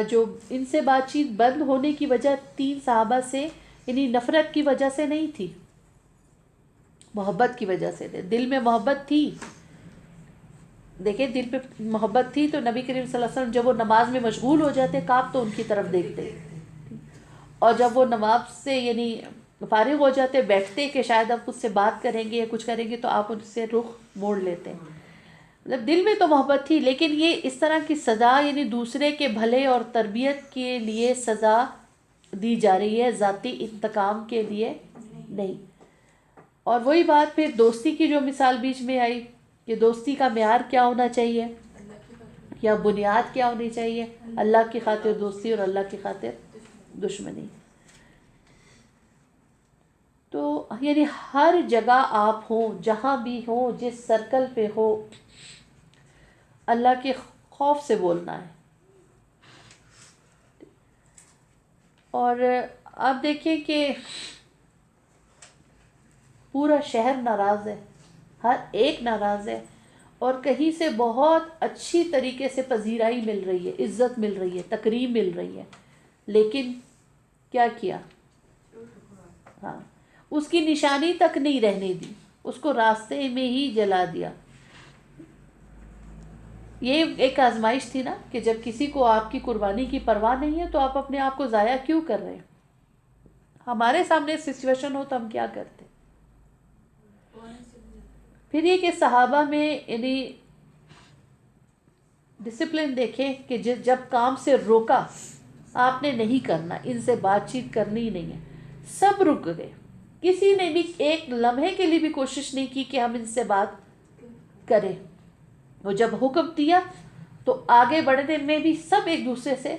جو ان سے بات چیت بند ہونے کی وجہ 3 صحابہ سے یعنی نفرت کی وجہ سے نہیں تھی، محبت کی وجہ سے تھے، دل میں محبت تھی. دیکھیں دل پہ محبت تھی تو نبی کریم صلی اللہ علیہ وسلم جب وہ نماز میں مشغول ہو جاتے کعب تو ان کی طرف دیکھتے، اور جب وہ نماز سے یعنی فارغ ہو جاتے بیٹھتے کہ شاید اب اس سے بات کریں گے یا کچھ کریں گے تو آپ ان سے رخ موڑ لیتے. مطلب دل میں تو محبت تھی، لیکن یہ اس طرح کی سزا یعنی دوسرے کے بھلے اور تربیت کے لیے سزا دی جا رہی ہے، ذاتی انتقام کے لیے نہیں. اور وہی بات پھر دوستی کی جو مثال بیچ میں آئی کہ دوستی کا معیار کیا ہونا چاہیے یا بنیاد کیا ہونی چاہیے، اللہ کی خاطر دوستی اور اللہ کی خاطر دشمنی. تو یعنی ہر جگہ آپ ہوں، جہاں بھی ہوں، جس سرکل پہ ہو، اللہ کے خوف سے بولنا ہے. اور آپ دیکھیں کہ پورا شہر ناراض ہے، ہر ایک ناراض ہے، اور کہیں سے بہت اچھی طریقے سے پذیرائی مل رہی ہے، عزت مل رہی ہے، تکریم مل رہی ہے، لیکن کیا کیا؟ ہاں، اس کی نشانی تک نہیں رہنے دی، اس کو راستے میں ہی جلا دیا. یہ ایک آزمائش تھی نا کہ جب کسی کو آپ کی قربانی کی پرواہ نہیں ہے تو آپ اپنے آپ کو ضائع کیوں کر رہے ہیں؟ ہمارے سامنے سچویشن ہو تو ہم کیا کرتے؟ پھر یہ کہ صحابہ میں یعنی ڈسپلن دیکھیں کہ جب کام سے روکا آپ نے نہیں کرنا، ان سے بات چیت کرنی نہیں ہے، سب رک گئے. کسی نے بھی ایک لمحے کے لیے بھی کوشش نہیں کی کہ ہم ان سے بات کریں. وہ جب حکم دیا تو آگے بڑھنے میں بھی سب ایک دوسرے سے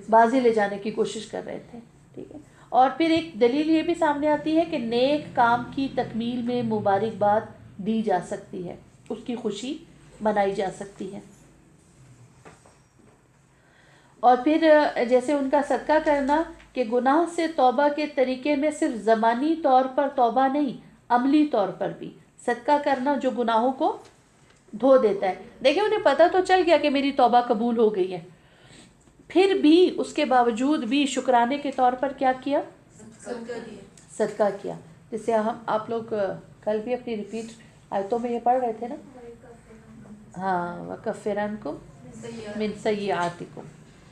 بازی لے جانے کی کوشش کر رہے تھے. ٹھیک ہے. اور پھر ایک دلیل یہ بھی سامنے آتی ہے کہ نیک کام کی تکمیل میں مبارکباد دی جا سکتی ہے، اس کی خوشی منائی جا سکتی ہے. اور پھر جیسے ان کا صدقہ کرنا کہ گناہ سے توبہ کے طریقے میں صرف زمانی طور پر توبہ نہیں، عملی طور پر بھی صدقہ کرنا جو گناہوں کو دھو دیتا ہے. دیکھیں انہیں پتہ تو چل گیا کہ میری توبہ قبول ہو گئی ہے، پھر بھی اس کے باوجود بھی شکرانے کے طور پر کیا کیا؟ صدقہ کیا. جسے آپ لوگ کل بھی اپنی ریپیٹ آیتوں میں یہ پڑھ رہے تھے نا، ہاں وَكَفِّرْ عَنْكُمْ مِنْ سَيِّئَاتِكُمْ،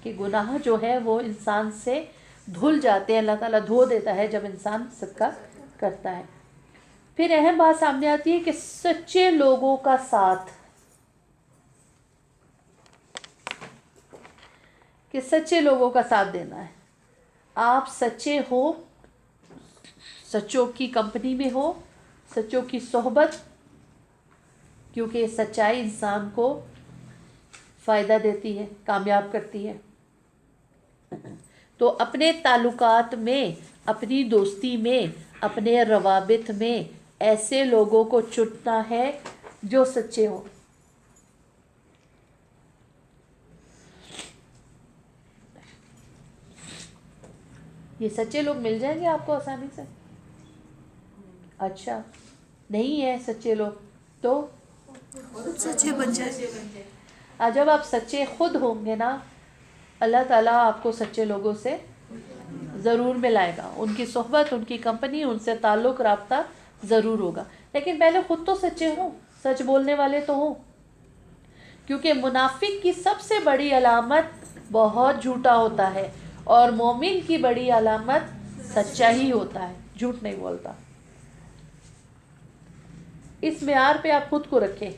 کہ گناہ جو ہے وہ انسان سے دھل جاتے ہیں، اللہ تعالیٰ دھو دیتا ہے جب انسان صدقہ کرتا ہے. پھر اہم بات سامنے آتی ہے کہ سچے لوگوں کا ساتھ، کہ سچے لوگوں کا ساتھ دینا ہے. آپ سچے ہو، سچوں کی کمپنی میں ہو، سچوں کی صحبت، کیونکہ سچائی انسان کو فائدہ دیتی ہے، کامیاب کرتی ہے. تو اپنے تعلقات میں، اپنی دوستی میں، اپنے روابط میں ایسے لوگوں کو چننا ہے جو سچے ہوں. یہ سچے لوگ مل جائیں گے آپ کو آسانی سے؟ اچھا نہیں ہے سچے لوگ تو سچے بن جائے. جب آپ سچے خود ہوں گے نا، اللہ تعالیٰ آپ کو سچے لوگوں سے ضرور ملائے گا، ان کی صحبت، ان کی کمپنی، ان سے تعلق رابطہ ضرور ہوگا. لیکن پہلے خود تو سچے ہوں، سچ بولنے والے تو ہوں، کیونکہ منافق کی سب سے بڑی علامت بہت جھوٹا ہوتا ہے، اور مومن کی بڑی علامت سچا ہی ہوتا ہے، جھوٹ نہیں بولتا. اس معیار پہ آپ خود کو رکھیں.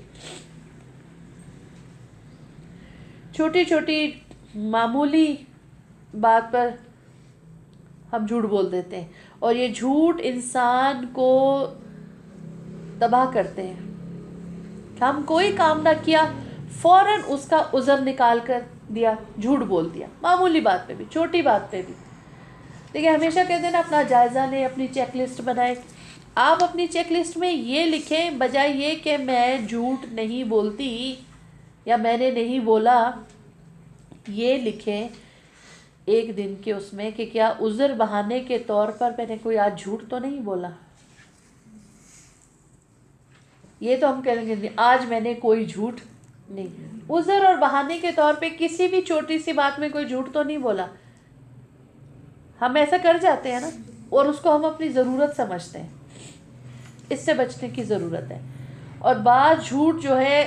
چھوٹی چھوٹی معمولی بات پر ہم جھوٹ بول دیتے ہیں، اور یہ جھوٹ انسان کو تباہ کرتے ہیں. ہم کوئی کام نہ کیا فوراً اس کا عذر نکال کر دیا، جھوٹ بول دیا، معمولی بات پہ بھی، چھوٹی بات پہ بھی. دیکھیں ہمیشہ کہتے ہیں نا اپنا جائزہ لیں، اپنی چیک لسٹ بنائیں. آپ اپنی چیک لسٹ میں یہ لکھیں، بجائے یہ کہ میں جھوٹ نہیں بولتی یا میں نے نہیں بولا، یہ لکھیں ایک دن کے اس میں کہ کیا عذر بہانے کے طور پر میں نے کوئی آج جھوٹ تو نہیں بولا. یہ تو ہم کہیں گے آج میں نے کوئی جھوٹ نہیں. عذر اور بہانے کے طور پہ کسی بھی چھوٹی سی بات میں کوئی جھوٹ تو نہیں بولا. ہم ایسا کر جاتے ہیں نا، اور اس کو ہم اپنی ضرورت سمجھتے ہیں. اس سے بچنے کی ضرورت ہے. اور بعض جھوٹ جو ہے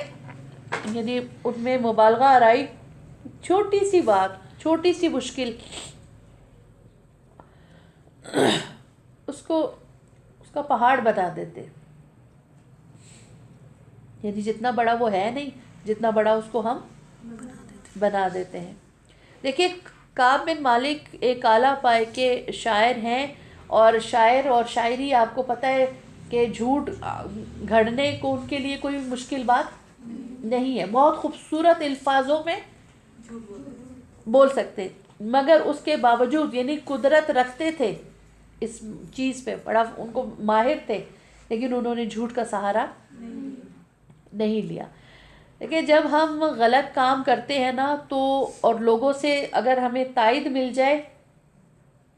یعنی ان میں مبالغہ آرائی، چھوٹی سی بات، چھوٹی سی مشکل، اس کا پہاڑ بنا دیتے. یعنی جتنا بڑا وہ ہے نہیں، جتنا بڑا اس کو ہم بنا دیتے ہیں. دیکھیے کعب بن مالک ایک اعلیٰ پائے کے شاعر ہیں، اور شاعر اور شاعری آپ کو پتہ ہے کہ جھوٹ گھڑنے کو ان کے لیے کوئی مشکل بات نہیں ہے. بہت خوبصورت الفاظوں میں بول سکتے، مگر اس کے باوجود یعنی قدرت رکھتے تھے اس چیز پہ، بڑا ان کو ماہر تھے، لیکن انہوں نے جھوٹ کا سہارا نہیں لیا. دیکھیں جب ہم غلط کام کرتے ہیں نا تو، اور لوگوں سے اگر ہمیں تائید مل جائے،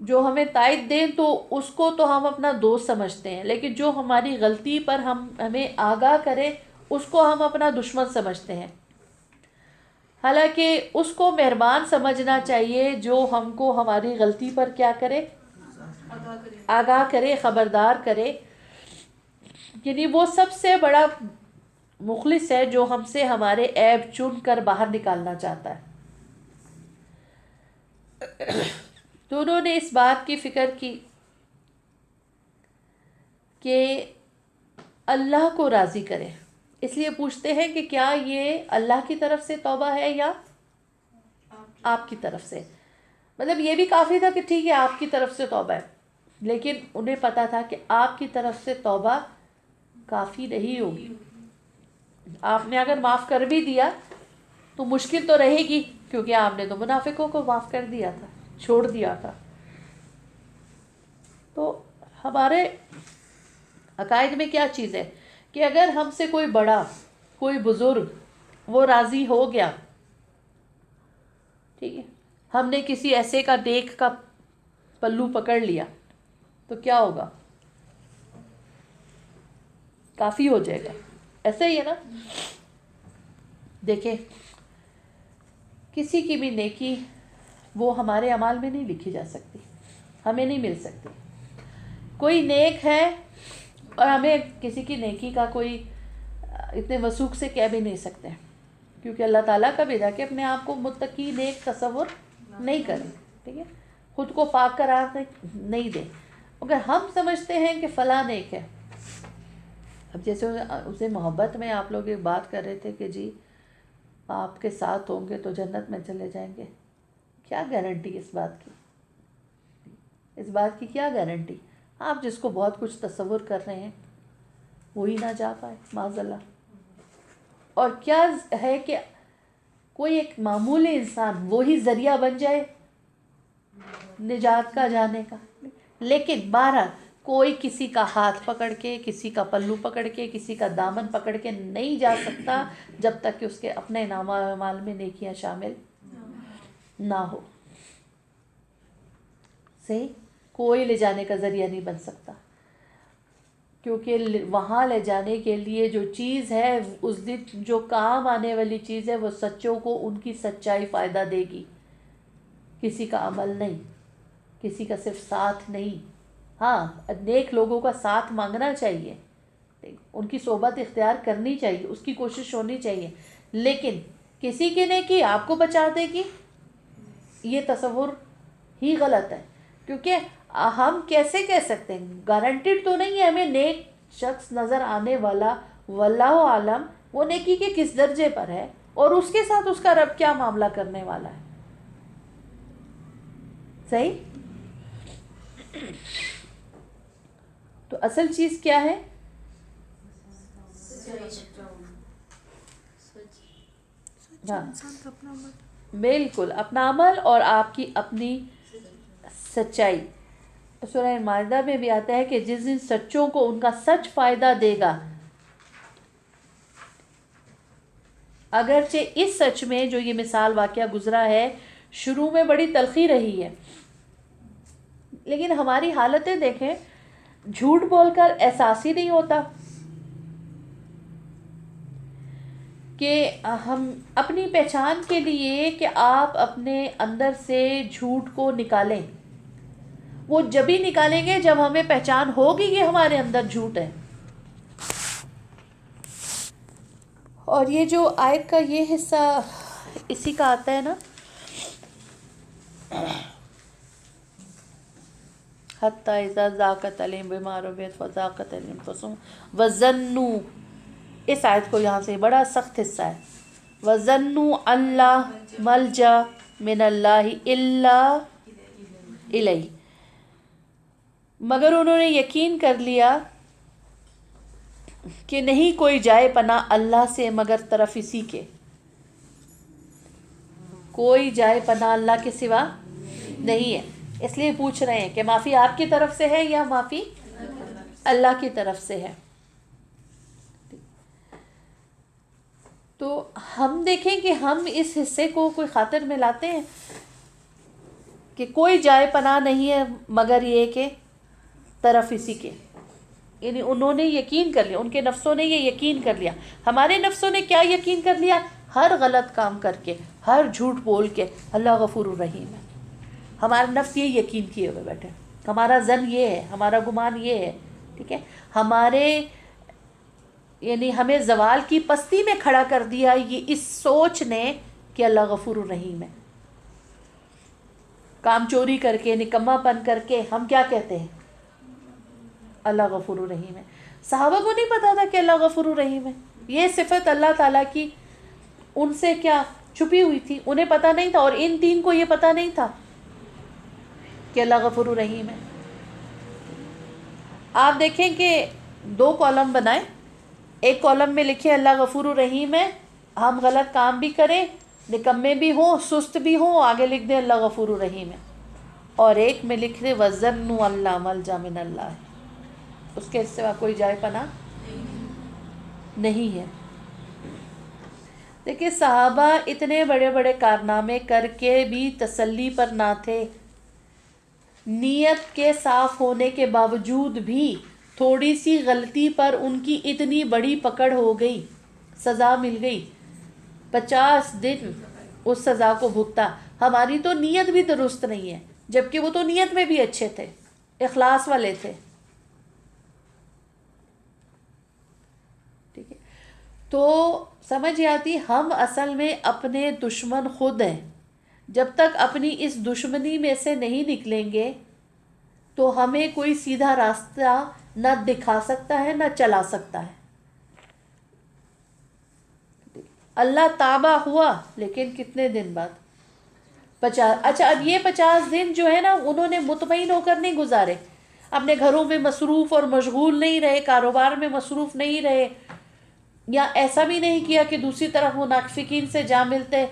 جو ہمیں تائید دیں تو اس کو تو ہم اپنا دوست سمجھتے ہیں، لیکن جو ہماری غلطی پر ہمیں آگاہ کرے اس کو ہم اپنا دشمن سمجھتے ہیں. حالانکہ اس کو مہربان سمجھنا چاہیے جو ہم کو ہماری غلطی پر کیا کرے، آگاہ کرے، خبردار کرے. یعنی وہ سب سے بڑا مخلص ہے جو ہم سے ہمارے عیب چن کر باہر نکالنا چاہتا ہے. تو انہوں نے اس بات کی فکر کی کہ اللہ کو راضی کرے، اس لیے پوچھتے ہیں کہ کیا یہ اللہ کی طرف سے توبہ ہے یا آپ کی طرف سے. مطلب یہ بھی کافی تھا کہ ٹھیک ہے آپ کی طرف سے توبہ ہے، لیکن انہیں پتا تھا کہ آپ کی طرف سے توبہ کافی نہیں ہوگی. آپ نے اگر معاف کر بھی دیا تو مشکل تو رہے گی، کیونکہ آپ نے تو منافقوں کو معاف کر دیا تھا، چھوڑ دیا تھا. تو ہمارے عقائد میں کیا چیز ہے کہ اگر ہم سے کوئی بڑا، کوئی بزرگ وہ راضی ہو گیا، ٹھیک ہے، ہم نے کسی ایسے کا نیک کا پلو پکڑ لیا تو کیا ہوگا؟ کافی ہو جائے گا. ایسا ہی ہے نا. دیکھیں کسی کی بھی نیکی وہ ہمارے اعمال میں نہیں لکھی جا سکتی، ہمیں نہیں مل سکتی. کوئی نیک ہے اور ہمیں کسی کی نیکی کا کوئی اتنے وثوق سے کہہ بھی نہیں سکتے، کیونکہ اللہ تعالیٰ کا بھی تھا کہ اپنے آپ کو متقی نیک تصور نہیں کریں. ٹھیک ہے، خود کو پاک قرار نہیں دیں. اگر ہم سمجھتے ہیں کہ فلاں نیک ہے، اب جیسے اسے محبت میں آپ لوگ ایک بات کر رہے تھے کہ جی آپ کے ساتھ ہوں گے تو جنت میں چلے جائیں گے، کیا گارنٹی اس بات کی؟ اس بات کی کیا گارنٹی؟ آپ جس کو بہت کچھ تصور کر رہے ہیں وہی نہ جا پائے معاذ اللہ. اور کیا ہے کہ کوئی ایک معمولی انسان وہی ذریعہ بن جائے نجات کا جانے کا. لیکن بہرحال کوئی کسی کا ہاتھ پکڑ کے، کسی کا پلو پکڑ کے، کسی کا دامن پکڑ کے نہیں جا سکتا جب تک کہ اس کے اپنے نامہ اعمال میں نیکیاں شامل نہ ہو. صحیح، کوئی لے جانے کا ذریعہ نہیں بن سکتا، کیونکہ وہاں لے جانے کے لیے جو چیز ہے، اس دن جو کام آنے والی چیز ہے، وہ سچوں کو ان کی سچائی فائدہ دے گی، کسی کا عمل نہیں، کسی کا صرف ساتھ نہیں. ہاں نیک لوگوں کا ساتھ مانگنا چاہیے، ان کی صحبت اختیار کرنی چاہیے، اس کی کوشش ہونی چاہیے، لیکن کسی کی نیکی آپ کو بچا دے گی یہ تصور ہی غلط ہے. کیونکہ ہم کیسے کہہ سکتے ہیں، گارنٹیڈ تو نہیں ہے ہمیں نیک شخص نظر آنے والا، واللہ عالم وہ نیکی کے کس درجے پر ہے اور اس کے ساتھ اس کا رب کیا معاملہ کرنے والا ہے. صحیح. تو اصل چیز کیا ہے؟ ہاں بالکل اپنا عمل اور آپ کی اپنی سچائی. سورہ مائدہ میں بھی آتا ہے کہ جس دن سچوں کو ان کا سچ فائدہ دے گا، اگرچہ اس سچ میں جو یہ مثال واقعہ گزرا ہے شروع میں بڑی تلخی رہی ہے، لیکن ہماری حالتیں دیکھیں، جھوٹ بول کر احساس ہی نہیں ہوتا کہ ہم اپنی پہچان کے لیے کہ آپ اپنے اندر سے جھوٹ کو نکالیں. وہ جب ہی نکالیں گے جب ہمیں پہچان ہوگی کہ ہمارے اندر جھوٹ ہے. اور یہ جو آیت کا یہ حصہ اسی کا آتا ہے نا، حتی اذا ذاقت علیہم بما رحبت وضاقت علیہم انفسہم وظنوا، اس آیت کو یہاں سے بڑا سخت حصہ ہے. وظنوا اللہ ملجا من اللہ الا الیہ، مگر انہوں نے یقین کر لیا کہ نہیں کوئی جائے پناہ اللہ سے مگر طرف اسی کے. کوئی جائے پناہ اللہ کے سوا نہیں ہے. اس لیے پوچھ رہے ہیں کہ معافی آپ کی طرف سے ہے یا معافی اللہ کی طرف سے ہے. تو ہم دیکھیں کہ ہم اس حصے کو کوئی خاطر میں لاتے ہیں کہ کوئی جائے پناہ نہیں ہے مگر یہ کہ طرف اسی کے. یعنی انہوں نے یقین کر لیا، ان کے نفسوں نے یہ یقین کر لیا. ہمارے نفسوں نے کیا یقین کر لیا؟ ہر غلط کام کر کے، ہر جھوٹ بول کے اللہ غفور الرحیم ہے. ہمارا نفس یہ یقین کیے ہوئے بیٹھے، ہمارا ظن یہ ہے، ہمارا گمان یہ ہے. ٹھیک ہے، ہمارے یعنی ہمیں زوال کی پستی میں کھڑا کر دیا یہ اس سوچ نے کہ اللہ غفور الرحیم ہے. کام چوری کر کے، نکما پن کر کے ہم کیا کہتے ہیں؟ اللہ غفور الرحیم ہے. صحابہ کو نہیں پتا تھا کہ اللہ غفور الرحیم ہے. یہ صفت اللہ تعالیٰ کی ان سے کیا چھپی ہوئی تھی، انہیں پتا نہیں تھا. اور ان تین کو یہ پتا نہیں تھا کہ اللہ غفور الرحیم ہے. آپ دیکھیں کہ 2 کالم بنائیں. ایک کالم میں لکھے اللہ غفور الرحیم ہے، ہم غلط کام بھی کریں، نکمے بھی ہوں، سست بھی ہوں، آگے لکھ دیں اللہ غفور الرحیم ہے. اور ایک میں لکھ دیں وَظَنُّوا اللہ ملجا من اللہ، اس کے سوا کوئی جائے پناہ نہیں ہے. دیکھیں صحابہ اتنے بڑے بڑے کارنامے کر کے بھی تسلی پر نہ تھے. نیت کے صاف ہونے کے باوجود بھی تھوڑی سی غلطی پر ان کی اتنی بڑی پکڑ ہو گئی، سزا مل گئی. 50 دن اس سزا کو بھگتا. ہماری تو نیت بھی درست نہیں ہے، جبکہ وہ تو نیت میں بھی اچھے تھے، اخلاص والے تھے. ٹھیک ہے، تو سمجھ آتی ہم اصل میں اپنے دشمن خود ہیں. جب تک اپنی اس دشمنی میں سے نہیں نکلیں گے تو ہمیں کوئی سیدھا راستہ نہ دکھا سکتا ہے نہ چلا سکتا ہے. اللہ تابہ ہوا لیکن کتنے دن بعد؟ 50. اچھا اب یہ 50 دن جو ہے نا انہوں نے مطمئن ہو کر نہیں گزارے، اپنے گھروں میں مصروف اور مشغول نہیں رہے، کاروبار میں مصروف نہیں رہے، یا ایسا بھی نہیں کیا کہ دوسری طرف منافقین سے جا ملتے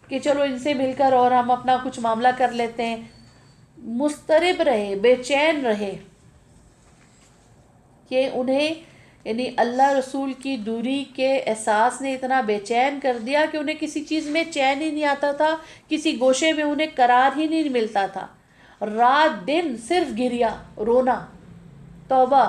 کہ چلو ان سے مل کر اور ہم اپنا کچھ معاملہ کر لیتے ہیں. مضطرب رہے، بے چین رہے کہ انہیں یعنی اللہ رسول کی دوری کے احساس نے اتنا بے چین کر دیا کہ انہیں کسی چیز میں چین ہی نہیں آتا تھا، کسی گوشے میں انہیں قرار ہی نہیں ملتا تھا. رات دن صرف گریا، رونا، توبہ